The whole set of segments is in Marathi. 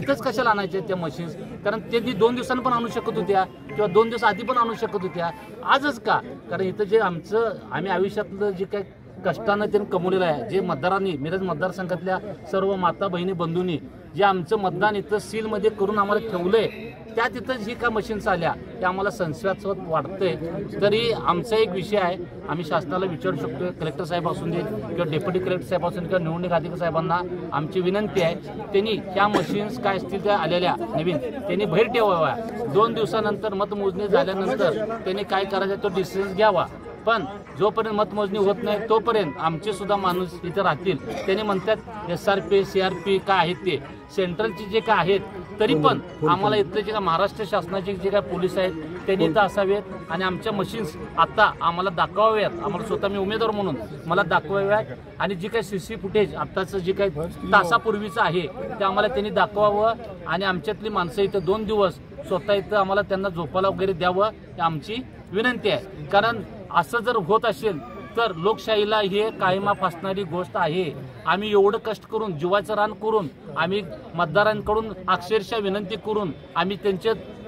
इथंच कशाला आणायचे त्या मशीन्स? कारण ते 2 दिवसांनी पण आणू शकत होत्या किंवा 2 दिवस आधी पण आणू शकत होत्या, आजच का? कारण इथं जे आम्ही आयुष्यातलं जे काही कष्टानं त्यांनी कमवलेलं आहे, जे मतदारांनी मिरज मतदारसंघातल्या सर्व माता बहिणी बंधूंनी जे आमचं मतदान इथं सीलमध्ये करून आम्हाला ठेवलंय, त्या तिथं जी का मशीन्स आल्या त्या आम्हाला संशयास्पद वाटतंय. तरी आमचा एक विषय आहे, आम्ही शासनाला विचारू शकतो, कलेक्टर साहेब असून दे किंवा डेप्युटी कलेक्टर साहेब असून किंवा निवडणूक अधिकारी साहेबांना आमची विनंती आहे, त्यांनी ह्या मशीन्स काय असतील त्या आलेल्या नवीन त्यांनी बाहेर ठेवाव्या. 2 दिवसानंतर मतमोजणी झाल्यानंतर त्यांनी काय करायचं तो डिसिजन घ्यावा. पण जोपर्यंत मतमोजणी होत नाही तोपर्यंत आमचे सुद्धा माणूस इथे राहतील. त्यांनी म्हणतात SRP CRP काय आहेत ते सेंट्रलचे जे काय आहेत, तरी पण आम्हाला इथले जे काय महाराष्ट्र शासनाचे जे काय पोलीस आहेत त्यांनी इथं असावेत आणि आमच्या मशीन्स आता आम्हाला दाखवाव्यात. आम्हाला स्वतः मी उमेदवार म्हणून मला दाखवाव्यात आणि जी काही CC फुटेज आत्ताचं जे काही तासापूर्वीचं आहे ते आम्हाला त्यांनी दाखवावं आणि आमच्यातली माणसं इथं 2 दिवस स्वतः इथं आम्हाला त्यांना झोपायला वगैरे द्यावं ही आमची विनंती आहे. कारण असं जर होत असेल तर लोकशाहीला हे कायमा फासणारी गोष्ट आहे. आम्ही एवढं कष्ट करून जीवाचं रान करून आम्ही मतदारांकडून अक्षरशः विनंती करून आम्ही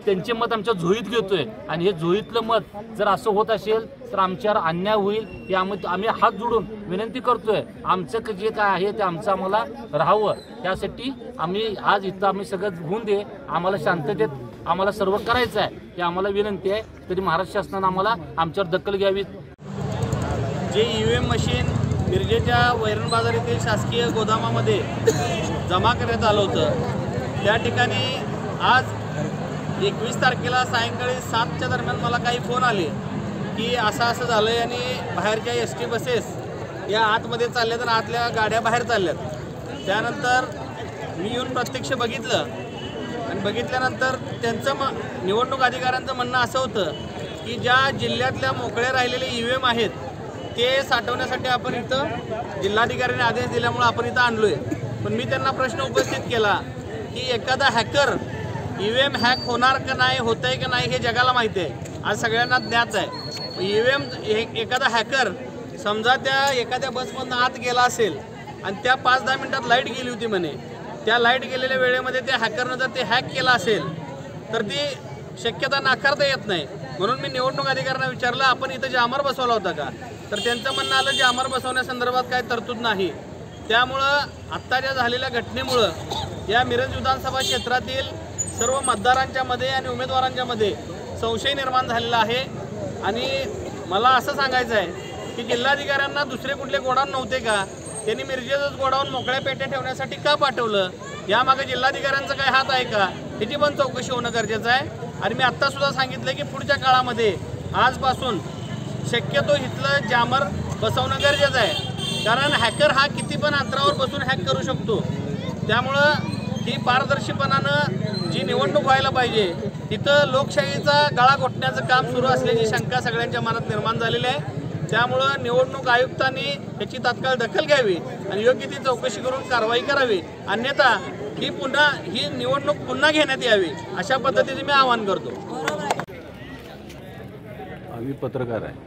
त्यांचे मत आमच्या झोळीत घेतोय आणि हे झोळीतलं मत जर असं होत असेल तर आमच्यावर अन्याय होईल. हे आम्ही हात जोडून विनंती करतोय. आमचं जे काय आहे ते आमचं आम्हाला राहावं, त्यासाठी आम्ही आज इथं आम्ही सगळं होऊन दे, आम्हाला शांततेत आम्हाला सर्व करायचं आहे ही आम्हाला विनंती आहे. तरी महाराष्ट्र शासनानं आम्हाला आमच्यावर दखल घ्यावी. जे EVM मशीन मिरजेच्या वैरण बाजार येथील शासकीय गोदामामध्ये जमा करण्यात आलं होतं, त्या ठिकाणी आज 21 तारखेला सायंकाळी 7च्या दरम्यान मला काही फोन आले की असं झालं आहे आणि बाहेरच्या ST बसेस या आतमध्ये चालल्यात आणि आतल्या गाड्या बाहेर चालल्यात. त्यानंतर मी येऊन प्रत्यक्ष बघितलं आणि बघितल्यानंतर त्यांचं निवडणूक अधिकाऱ्यांचं म्हणणं असं होतं की ज्या जिल्ह्यातल्या मोकळे राहिलेले EVM आहेत ते साठवण्यासाठी आपण इथं जिल्हाधिकाऱ्यांनी आदेश दिल्यामुळे आपण इथं आणलोय. पण मी त्यांना प्रश्न उपस्थित केला की एखादा हॅकर EVM हॅक होणार का नाही, होत आहे का नाही हे जगाला माहिती आहे, आज सगळ्यांना ज्ञात आहे. EVM एखादा हॅकर समजा त्या एखाद्या बसमधून आत गेला असेल आणि त्या 5-10 मिनिटात लाईट गेली होती म्हणे, त्या लाईट गेलेल्या वेळेमध्ये त्या हॅकरनं जर ते हॅक केलं असेल तर ती शक्यता नाकारता येत नाही. म्हणून मी निवडणूक अधिकाऱ्यांना विचारलं आपण इथं जामर बसवला होता का, तर त्यांचं म्हणणं आलं जामर बसवण्यासंदर्भात काही तरतूद नाही. त्यामुळं आत्ताच्या झालेल्या घटनेमुळं या मिरज विधानसभा क्षेत्रातील सर्व मतदारांच्या मध्ये आणि उमेदवारांच्या मध्ये संशय निर्माण झालेला आहे. आणि मला असं सांगायचं आहे की जिल्हाधिकाऱ्यांना दुसरे कुठले गोडाऊन नव्हते का, त्यांनी मिरजेतच गोडाऊन मोकळ्या पेट्या ठेवण्यासाठी का पाठवलं, यामागे जिल्हाधिकाऱ्यांचा काय हात आहे का, ह्याची पण चौकशी होणं गरजेचं आहे. आणि मी आत्तासुद्धा सांगितलं की पुढच्या काळामध्ये आजपासून शक्यतो इथलं जामर बसवणं गरजेचं आहे. कारण हॅकर हा किती पण अंतरावर बसून हॅक करू शकतो. त्यामुळं ही पारदर्शीपणानं जी निवडणूक व्हायला पाहिजे तिथं लोकशाहीचा गळा घोटण्याचं काम सुरू असल्याची शंका सगळ्यांच्या मनात निर्माण झालेली आहे. त्यामुळं निवडणूक आयुक्तांनी याची तात्काळ दखल घ्यावी आणि योग्य ती चौकशी करून कारवाई करावी, अन्यथा ही निवडणूक पुन्हा घेण्यात यावी अशा पद्धतीने मी आवाहन करतो. आम्ही पत्रकार आहे.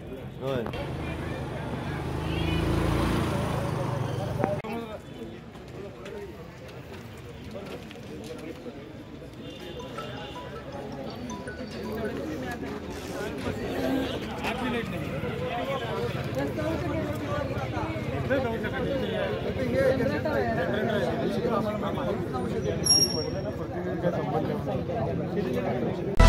संबंध